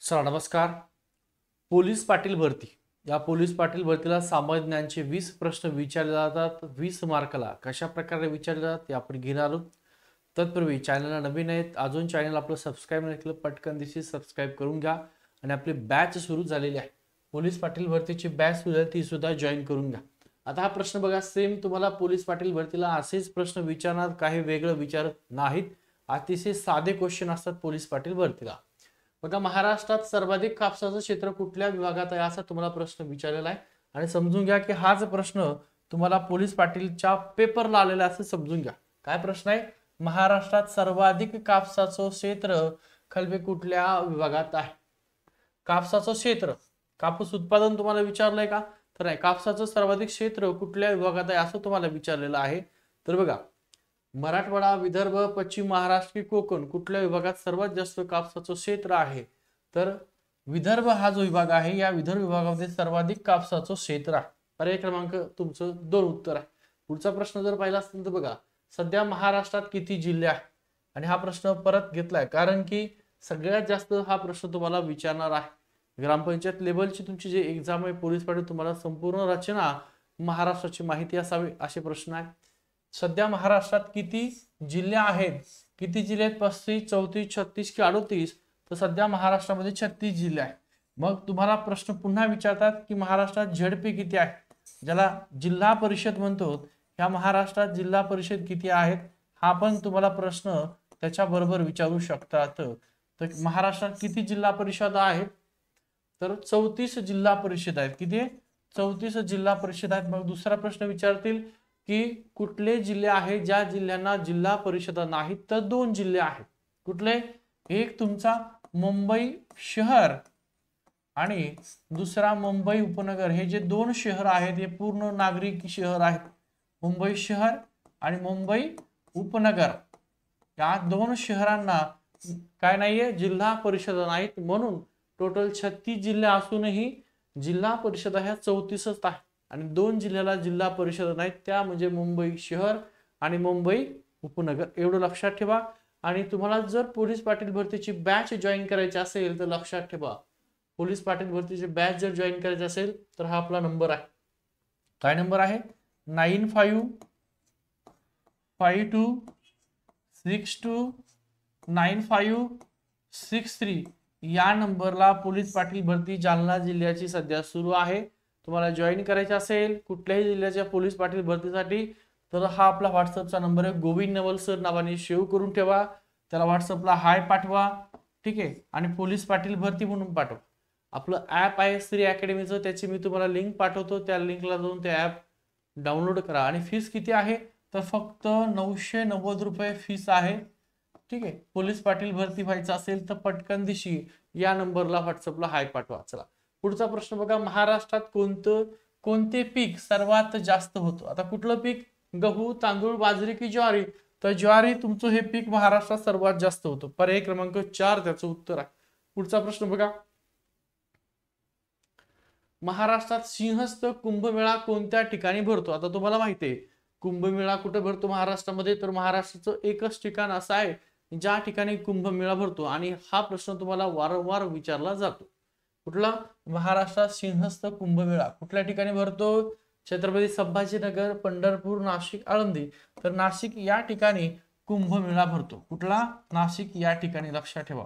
Sir नमस्कार. Police Patil भरती या पोलीस पाटील भरतीला सामान्य ज्ञानचे 20 प्रश्न विचारले जातात. 20 मार्काला कशा प्रकारे विचारले जातात ते आपण घेणार आहोत. तत्पूर्वी चॅनलला नवीन आहेत, अजून चॅनल आपलं सबस्क्राईब नाही केलं, पटकन दिशी सबस्क्राईब करून घ्या. आणि आपली बॅच सुरू झालेली आहे, पोलीस पाटील भरतीची बॅच सुरू आहे, ती सुद्धा जॉईन करून घ्या. आता हा प्रश्न बघा, सेम तुम्हाला पोलीस पाटील भरतीला असेच प्रश्न विचारणार, काही वेगळं विचारत नाहीत. अतिशय साधे क्वेश्चन असतात पोलीस पाटील भरतीला. बघा, महाराष्ट्रात सर्वाधिक कापसाचं क्षेत्र कुठल्या विभागात आहे असा तुम्हाला प्रश्न विचारलेला आहे. आणि समजून घ्या की हाच प्रश्न तुम्हाला पोलीस पाटीलच्या पेपरला आलेला असं समजून घ्या. काय प्रश्न आहे? महाराष्ट्रात सर्वाधिक कापसाचं क्षेत्र खलबे कुठल्या विभागात आहे? कापसाचं क्षेत्र, कापूस उत्पादन तुम्हाला विचारलंय का? तर नाही, कापसाचं सर्वाधिक क्षेत्र कुठल्या विभागात आहे असं तुम्हाला विचारलेलं आहे. तर बघा, मराठवाडा, विदर्भ, पश्चिम महाराष्ट्र की कोकण कुठल्या विभागात सर्वात जास्त कापसाचं क्षेत्र आहे? तर विदर्भ हा जो विभाग आहे, या विदर्भ विभागामध्ये सर्वाधिक कापसाचं क्षेत्र आहे. पर्याय क्रमांक तुमचं 2 उत्तर आहे. पुढचा प्रश्न जर पाहिला असेल तर बघा, सध्या महाराष्ट्रात किती जिल्हे आहेत? आणि हा प्रश्न परत घेतलाय कारण की सगळ्यात जास्त हा प्रश्न तुम्हाला विचारणार आहे. ग्रामपंचायत लेवलची तुमची जी एक्झाम आहे पोलीस पाटील, तुम्हाला संपूर्ण रचना महाराष्ट्राची माहिती असावी असे प्रश्न आहे. सध्या महाराष्ट्रात किती जिल्हे आहेत? किती जिल्हे आहेत? 35, 34, 36 की 38? तर सध्या महाराष्ट्रामध्ये 36 जिल्हे आहेत. मग तुम्हाला प्रश्न पुन्हा विचारतात की महाराष्ट्रात झेडपी किती आहे, ज्याला जिल्हा परिषद म्हणतो, ह्या महाराष्ट्रात जिल्हा परिषद किती आहेत? हा पण तुम्हाला प्रश्न त्याच्या बरोबर विचारू शकतात. तर महाराष्ट्रात किती जिल्हा परिषद आहेत? तर 34 जिल्हा परिषद आहेत. किती? 34 जिल्हा परिषद आहेत. मग दुसरा प्रश्न विचारतील की कुठले जिल्हे आहेत ज्या जिल्ह्यांना जिल्हा परिषद नाहीत? तर 2 जिल्हे आहेत. कुठले? एक तुमचा मुंबई शहर आणि दुसरा मुंबई उपनगर. हे जे 2 शहर आहेत हे पूर्ण नागरिक शहर आहेत. मुंबई शहर आणि मुंबई उपनगर या 2 शहरांना काय नाहीये? जिल्हा परिषद नाहीत. म्हणून टोटल 36 जिल्हे असूनही जिल्हा परिषद ह्या 34च आहेत. आणि 2 जिल्ह्याला जिल्हा परिषद नाहीत, त्या म्हणजे मुंबई शहर आणि मुंबई उपनगर. एवढं लक्षात ठेवा. आणि तुम्हाला जर पोलीस पाटील भरतीची बॅच जॉईन करायची असेल तर लक्षात ठेवा, पोलीस पाटील भरतीची बॅच जर जॉईन करायची असेल तर हा आपला नंबर आहे. काय नंबर आहे? 9552629563 या नंबरला पोलीस पाटील भरती जालना जिल्ह्याची सध्या सुरू आहे. तुम्हाला जॉईन करायचे असेल कुठल्याही जिल्ह्याच्या पोलीस पाटील भरतीसाठी तर हा आपला व्हॉट्सअपचा नंबर आहे. गोविंद नवल सर नावाने सेव्ह करून ठेवा. त्याला व्हॉट्सअपला हाय पाठवा, ठीक आहे, आणि पोलीस पाटील भरती म्हणून पाठवा. आपलं ऍप आहे श्री अकॅडमीचं, त्याची मी तुम्हाला लिंक पाठवतो. त्या लिंकला जाऊन ते ऍप डाउनलोड करा. आणि फीस किती आहे? तर फक्त 990 रुपये फीस आहे. ठीक आहे. पोलीस पाटील भरती व्हायचं असेल तर पटकन दिशी या नंबरला व्हॉट्सअपला हाय पाठवा. चला पुढचा प्रश्न बघा, महाराष्ट्रात कोणते पीक सर्वात जास्त होतं? आता कुठलं पीक? गहू, तांदूळ, बाजरी की ज्वारी? तर ज्वारी तुमचं हे पीक महाराष्ट्रात सर्वात जास्त होतं. पर्याय क्रमांक 4 त्याचं उत्तर आहे. पुढचा प्रश्न बघा, महाराष्ट्रात सिंहस्थ कुंभमेळा कोणत्या ठिकाणी भरतो? आता तुम्हाला माहिती आहे कुंभमेळा कुठे भरतो महाराष्ट्रामध्ये? तर महाराष्ट्राचं एकच ठिकाण असं आहे ज्या ठिकाणी कुंभमेळा भरतो. आणि हा प्रश्न तुम्हाला वारंवार विचारला जातो. कुठला? महाराष्ट्रात सिंहस्थ कुंभमेळा कुठल्या ठिकाणी भरतो? छत्रपती संभाजीनगर, पंढरपूर, नाशिक, आळंदी? तर नाशिक या ठिकाणी कुंभमेळा भरतो. कुठला? नाशिक या ठिकाणी. लक्षात ठेवा,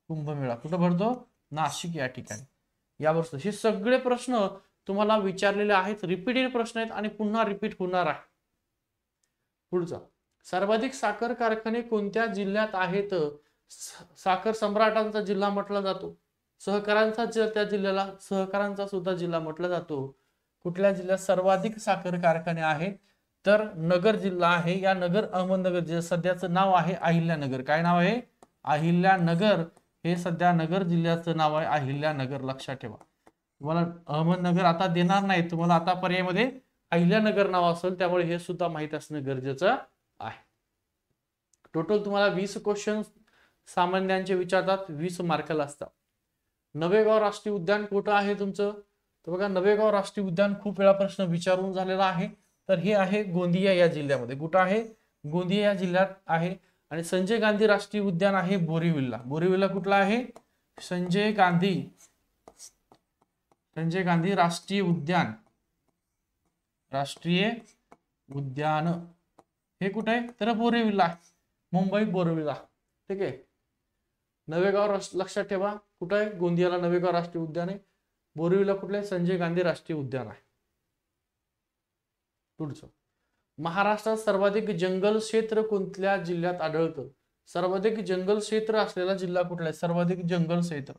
कुंभमेळा कुठं भरतो? नाशिक या ठिकाणी. यावर हे सगळे प्रश्न तुम्हाला विचारलेले आहेत, रिपीटेड प्रश्न आहेत आणि पुन्हा रिपीट होणार आहे. पुढचा, सर्वाधिक साखर कारखाने कोणत्या जिल्ह्यात आहेत? साखर सम्राटांचा जिल्हा म्हटला जातो. सहकारांचा त्या जिल्ह्याला सहकारांचा सुद्धा जिल्हा म्हटला जातो. कुठल्या जिल्ह्यात सर्वाधिक साखर कारखाने आहेत? तर नगर जिल्हा आहे. या नगर अहमदनगर जे सध्याचं नाव आहे अहिल्यानगर. काय नाव आहे? अहिल्यानगर. हे सध्या नगर जिल्ह्याचं नाव आहे अहिल्यानगर. लक्षात ठेवा. तुम्हाला अहमदनगर आता देणार नाही, तुम्हाला आता पर्यायामध्ये अहिल्यानगर नाव असेल, त्यामुळे हे सुद्धा माहित असणं गरजेचं आहे. टोटल तुम्हाला 20 क्वेश्चन सामान्यांचे विचारतात, 20 मार्काला असतात. नवेगाव राष्ट्रीय उद्यान कुठं आहे तुमचं? तर बघा, नवेगाव राष्ट्रीय उद्यान खूप वेळा प्रश्न विचारून झालेला आहे. तर हे आहे गोंदिया या जिल्ह्यामध्ये. कुठं आहे? गोंदिया या जिल्ह्यात आहे. आणि संजय गांधी राष्ट्रीय उद्यान आहे बोरीविल्ला. बोरीविल्ला कुठला आहे? संजय गांधी राष्ट्रीय उद्यान हे कुठे आहे तर बोरिवलीला, मुंबई बोरिवलीला. ठीक आहे. नवेगाव लक्षात ठेवा, कुठे आहे गोंदियाला नवेगाव राष्ट्रीय उद्यान आहे. बोरिवलीला कुठले संजय गांधी राष्ट्रीय उद्यान आहे. पुढचं, महाराष्ट्रात सर्वाधिक जंगल क्षेत्र कोणत्या जिल्ह्यात आढळतं? सर्वाधिक जंगल क्षेत्र असलेला जिल्हा कुठला आहे? सर्वाधिक जंगल क्षेत्र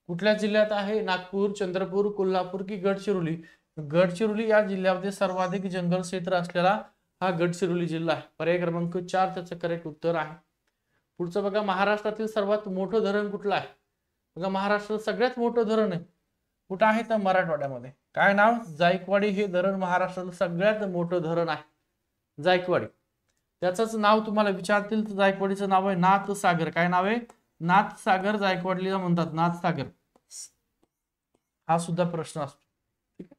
कुठल्या जिल्ह्यात आहे? नागपूर, चंद्रपूर, कोल्हापूर की गडचिरोली? गडचिरोली या जिल्ह्यामध्ये सर्वाधिक जंगल क्षेत्र असलेला हा गडचिरोली जिल्हा आहे. पर्याय क्रमांक 4 त्याचं करेक्ट उत्तर आहे. पुढचं बघा, महाराष्ट्रातील सर्वात मोठं धरण कुठलं आहे? बघा, महाराष्ट्रात सगळ्यात मोठं धरण आहे कुठं आहे तर मराठवाड्यामध्ये. काय नाव? जायकवाडी हे धरण महाराष्ट्रातील सगळ्यात मोठं धरण आहे, जायकवाडी. त्याचंच नाव तुम्हाला विचारतील तर जायकवाडीचं नाव आहे नाथसागर. काय नाव आहे? नाथसागर. जायकवाडीला म्हणतात नाथसागर. हा सुद्धा प्रश्न असतो. ठीक आहे.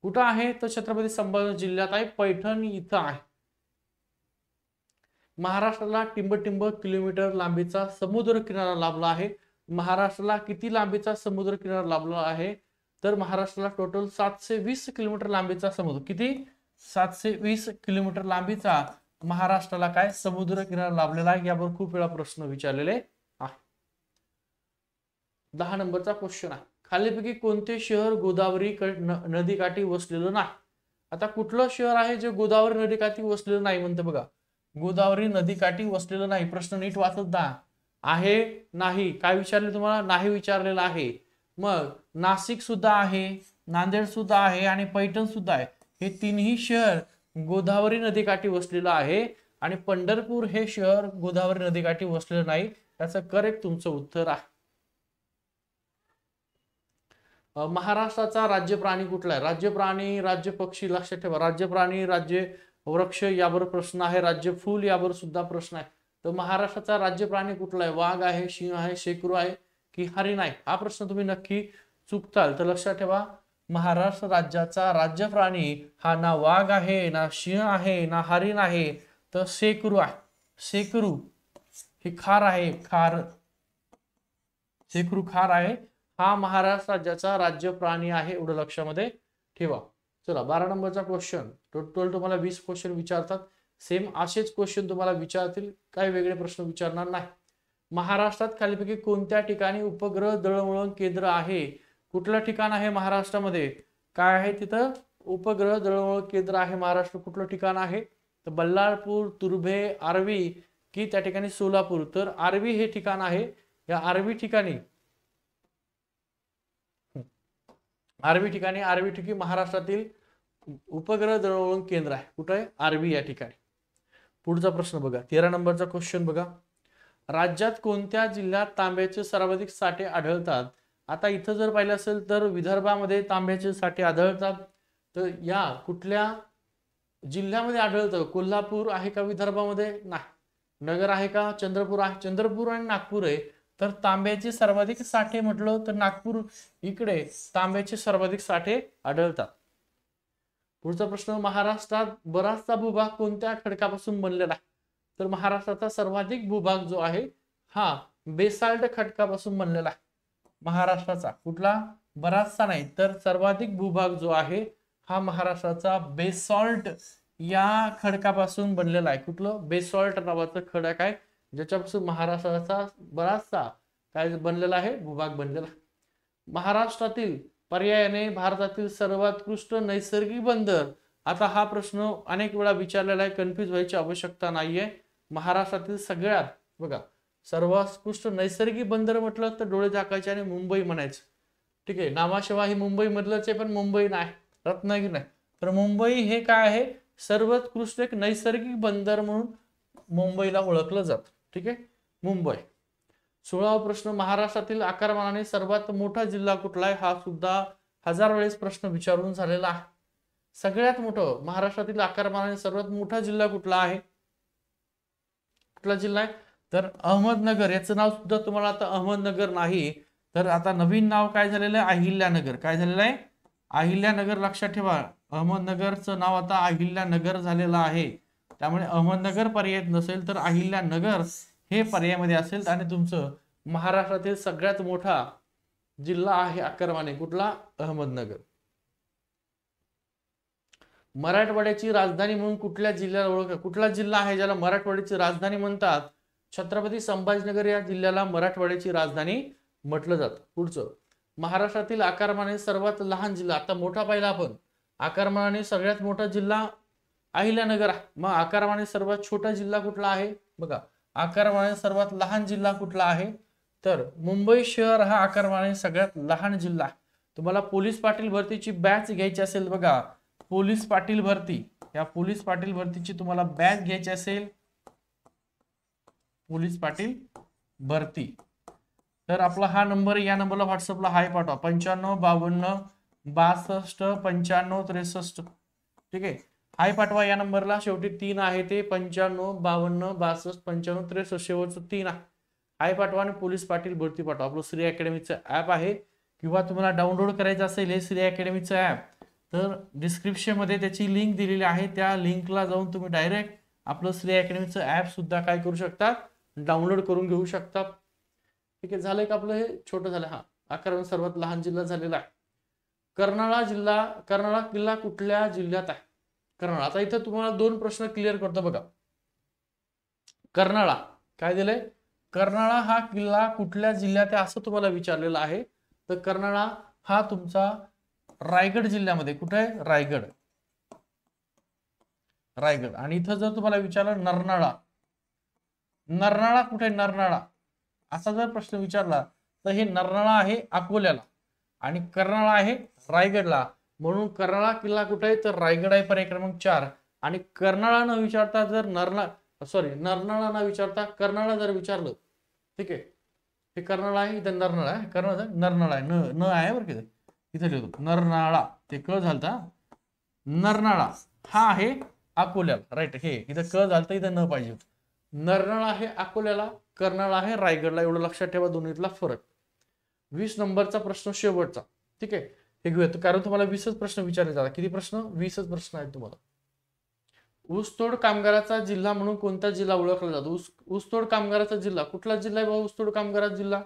कुठं आहे तर छत्रपती संभाजी जिल्ह्यात आहे, पैठण इथं आहे. महाराष्ट्राला टिंब किलोमीटर लांबीचा समुद्र किनारा लाभला आहे. महाराष्ट्राला किती लांबीचा समुद्र किनारा लाभला आहे तर महाराष्ट्राला टोटल 720 किलोमीटर लांबीचा समुद्र. किती? 720 किलोमीटर लांबीचा महाराष्ट्राला काय समुद्र किनारा लाभलेला आहे. यावर खूप वेळा प्रश्न विचारलेले आहे. 10 नंबरचा क्वेश्चन आहे, खालीलपैकी कोणते शहर गोदावरी नदीकाठी वसलेलं नाही? आता कुठलं शहर आहे जे गोदावरी नदीकाठी वसलेलं नाही म्हणते बघा. गोदावरी नदीकाठी वसलेलं नाही. प्रश्न नीट वाचत जा. आहे, नाही, काय विचारले तुम्हाला? नाही विचारलेलं आहे. मग नाशिक सुद्धा आहे, नांदेड सुद्धा आहे आणि पैठण सुद्धा आहे. हे तिन्ही शहर गोदावरी नदीकाठी वसलेलं आहे आणि पंढरपूर हे शहर गोदावरी नदीकाठी वसलेलं नाही. त्याचं करेक्ट तुमचं उत्तर आहे. महाराष्ट्राचा राज्य प्राणी कुठला आहे? राज्य प्राणी, राज्य पक्षी लक्षात ठेवा. राज्य प्राणी, राज्य वृक्ष यावर प्रश्न आहे. राज्य फूल यावर सुद्धा प्रश्न आहे. तर महाराष्ट्राचा राज्य प्राणी कुठला आहे? वाघ आहे, सिंह आहे, शेकरू आहे की हरिण आहे? हा प्रश्न तुम्ही नक्की चुकताल. तर लक्षात ठेवा, महाराष्ट्र राज्याचा राज्य प्राणी हा ना वाघ आहे, ना सिंह आहे, ना हरिण आहे, तर शेकरू आहे. शेकरू ही खार आहे, खार. शेकरू खार आहे. हा महाराष्ट्र राज्याचा राज्य प्राणी आहे. एवढं लक्षामध्ये ठेवा. चला 12 नंबरचा क्वेश्चन. टोटल तुम्हाला 20 क्वेश्चन विचारतात. सेम असेच क्वेश्चन तुम्हाला विचारतील, काही वेगळे प्रश्न विचारणार नाही. महाराष्ट्रात खालीलपैकी कोणत्या ठिकाणी उपग्रह दळणवळण केंद्र आहे? कुठलं ठिकाण आहे महाराष्ट्रामध्ये? काय आहे तिथं? उपग्रह दळणवळण केंद्र आहे. महाराष्ट्र कुठलं ठिकाण आहे तर बल्लारपूर, तुर्भे, आर्वी की त्या ठिकाणी सोलापूर? तर आर्वी हे ठिकाण आहे. या आर्वी ठिकाणी महाराष्ट्रातील उपग्रह दळणवळण केंद्र आहे. कुठं आहे? आर्वी या ठिकाणी. पुढचा प्रश्न बघा, 13 नंबरचा क्वेश्चन बघा. राज्यात कोणत्या जिल्ह्यात तांब्याचे सर्वाधिक साठे आढळतात? आता इथं जर पाहिलं असेल तर विदर्भामध्ये तांब्याचे साठे आढळतात. तर या कुठल्या जिल्ह्यामध्ये आढळतं? कोल्हापूर आहे का विदर्भामध्ये? नाही. नगर आहे का? चंद्रपूर आहे. चंद्रपूर आणि नागपूर आहे. तर तांब्याचे सर्वाधिक साठे म्हटलं तर नागपूर इकडे तांब्याचे सर्वाधिक साठे आढळतात. पुढचा प्रश्न, महाराष्ट्रात बराचसा भूभाग कोणत्या खडकापासून बनलेला आहे? तर महाराष्ट्राचा सर्वाधिक भूभाग जो आहे हा बेसाल्ट खडकापासून बनलेला आहे. महाराष्ट्राचा कुठला? बराचसा नाही तर सर्वाधिक भूभाग जो आहे हा महाराष्ट्राचा बेसॉल्ट या खडकापासून बनलेला आहे. कुठलं? बेसॉल्ट नावाचं खडक आहे ज्याच्यापासून महाराष्ट्राचा बराचसा काय बनलेला आहे? भूभाग बनलेला आहे. महाराष्ट्रातील पर्यायाने भारतातील सर्वोत्कृष्ट नैसर्गिक बंदर. आता हा प्रश्न अनेक वेळा विचारलेला आहे, कन्फ्युज व्हायची आवश्यकता नाहीये. महाराष्ट्रातील सगळ्यात बघा सर्वोत्कृष्ट नैसर्गिक बंदर म्हटलं तर डोळे झाकायचे आणि मुंबई म्हणायचं. ठीक आहे. नावाशिवाय ही मुंबई मधलंच आहे पण मुंबई नाही, रत्नागिरी नाही. तर मुंबई हे काय आहे? सर्वोत्कृष्ट एक नैसर्गिक बंदर म्हणून मुंबईला ओळखलं जातं. ठीक आहे, मुंबई. 16वा प्रश्न, महाराष्ट्रातील आकारमानाने सर्वात मोठा जिल्हा कुठला आहे? हा सुद्धा 1000 वेळेस प्रश्न विचारून झालेला आहे. सगळ्यात मोठं महाराष्ट्रातील आकारमानाने सर्वात मोठा जिल्हा कुठला आहे? कुठला जिल्हा आहे तर अहमदनगर. याचं नाव सुद्धा तुम्हाला आता अहमदनगर नाही तर आता नवीन नाव काय झालेलं आहे? अहिल्यानगर. काय झालेलं आहे? अहिल्यानगर. लक्षात ठेवा, अहमदनगरचं नाव आता अहिल्यानगर झालेलं आहे. त्यामुळे अहमदनगर पर्याय नसेल तर अहिल्यानगर हे पर्यायामध्ये असेल आणि तुमचं महाराष्ट्रातील सगळ्यात मोठा जिल्हा आहे आकारमाने कुठला? अहमदनगर. मराठवाड्याची राजधानी म्हणून कुठल्या जिल्ह्याला ओळख? कुठला जिल्हा आहे ज्याला मराठवाड्याची राजधानी म्हणतात? छत्रपती संभाजीनगर या जिल्ह्याला मराठवाड्याची राजधानी म्हटलं जातं. पुढचं, महाराष्ट्रातील आकारमाने सर्वात लहान जिल्हा. आता मोठा पाहिला आपण, आकारमानाने सगळ्यात मोठा जिल्हा अहिल्यानगर. मग आकारमाने सर्वात छोटा जिल्हा कुठला आहे? बघा, आकारमाने सर्वात लहान जिल्हा कुठला आहे? तर मुंबई शहर हा आकारमाने सगळ्यात लहान जिल्हा. तुम्हाला पोलीस पाटील भरतीची बॅच घ्यायची असेल, बघा पोलीस पाटील भरती, या पोलीस पाटील भरतीची तुम्हाला बॅच घ्यायची असेल, पोलीस पाटील भरती, तर आपला हा नंबर, या नंबरला व्हॉट्सअपला हाय पाठवा. 95 52 62 95 63. ठीक आहे, हाय पाठवा या नंबरला. शेवटी 3 आहे ते 95 52 62 95 63, शेवटचं 3 आहे. हाय पाठवा आणि पोलीस पाटील भरती पाठवा. आपलं श्री अकॅडमीचं ऍप आहे, किंवा तुम्हाला डाउनलोड करायचं असेल हे श्री अकॅडमीचं ऍप, तर डिस्क्रिप्शन मध्ये त्याची लिंक दिलेली आहे. त्या लिंकला जाऊन तुम्ही डायरेक्ट आपलं श्री अकॅडमीचं ऍप सुद्धा काय करू शकता? डाउनलोड करून घेऊ शकता. ठीक आहे, झालंय का आपलं? हे छोटं झालं. हा, आकाराने सर्वात लहान जिल्हा झालेला आहे. कर्नाळा जिल्हा, कर्नाळा किल्ला कुठल्या जिल्ह्यात आहे? कर्नाळा. आता इथं तुम्हाला 2 प्रश्न क्लिअर करतो बघा. कर्नाळा काय दिलंय? कर्नाळा हा किल्ला कुठल्या जिल्ह्यात आहे असं तुम्हाला विचारलेलं आहे. तर कर्नाळा हा तुमचा रायगड जिल्ह्यामध्ये. कुठे आहे? रायगड. रायगड. आणि इथं जर तुम्हाला विचारलं नरनाळा, नरनाळा कुठे? नरनाळा असा जर प्रश्न विचारला तर हे नरनाळा आहे अकोल्याला आणि कर्नाळा आहे रायगडला. म्हणून कर्नाळा किल्ला कुठे आहे? तर रायगड आहे, पर्याय क्रमांक 4. आणि कर्नाळा न विचारता जर नरनाळा न विचारता कर्नाळा जर विचारलं, ठीक आहे, हे कर्नाळा आहे, इथं नरनाळा आहे, नरनाळा आहे, न आहे बरं की इथे लिहितो नरनाळा, ते क झालता. नरनाळा हा आहे अकोल्याला, राईट. हे इथं क झालतं, इथं न पाहिजे होतं. नरनाळा आहे अकोल्याला, कर्नाळा आहे रायगडला. एवढं लक्षात ठेवा दोन्हीतला फरक. 20 नंबरचा प्रश्न शेवटचा. ठीक आहे, हे घेऊया कारण तुम्हाला 20च प्रश्न विचारले जातात. किती प्रश्न? 20च प्रश्न आहेत तुम्हाला. ऊसतोड कामगाराचा जिल्हा म्हणून कोणता जिल्हा ओळखला जातो? ऊसतोड कामगाराचा जिल्हा कुठला जिल्हा आहे बाबा? ऊसतोड कामगाराचा जिल्हा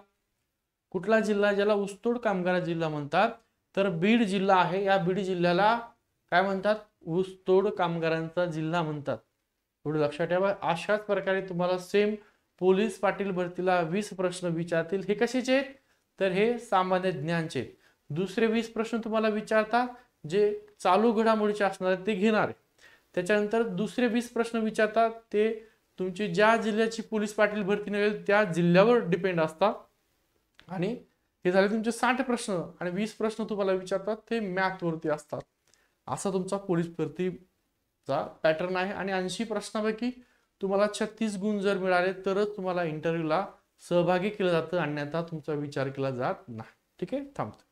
कुठला जिल्हा ज्याला ऊसतोड कामगार जिल्हा म्हणतात? तर बीड जिल्हा आहे. या बीड जिल्ह्याला काय म्हणतात? ऊसतोड कामगारांचा जिल्हा म्हणतात. थोडं लक्षात ठेवा. अशाच प्रकारे तुम्हाला सेम पोलीस पाटील भरतीला 20 प्रश्न विचारतील. हे कशाचे आहेत? तर हे सामान्य ज्ञानचे. दुसरे 20 प्रश्न तुम्हाला विचारतात जे चालू घडामोडीचे असणार आहेत ते घेणार. त्याच्यानंतर दुसरे 20 प्रश्न विचारतात ते तुमची ज्या जिल्ह्याची पोलीस पाटील भरती निघेल त्या जिल्ह्यावर डिपेंड असतात. आणि हे झाले तुमचे 60 प्रश्न आणि 20 प्रश्न तुम्हाला विचारतात ते मॅथ वरती असतात. असा तुमचा पोलीस भरतीचा पॅटर्न आहे. आणि 80 प्रश्नांपैकी तुम्हाला 36 गुण जर मिळाले तरच तुम्हाला इंटरव्ह्यूला सहभागी केलं जातं, अन्यथा तुमचा विचार केला जात नाही. ठीक आहे, थांबतो.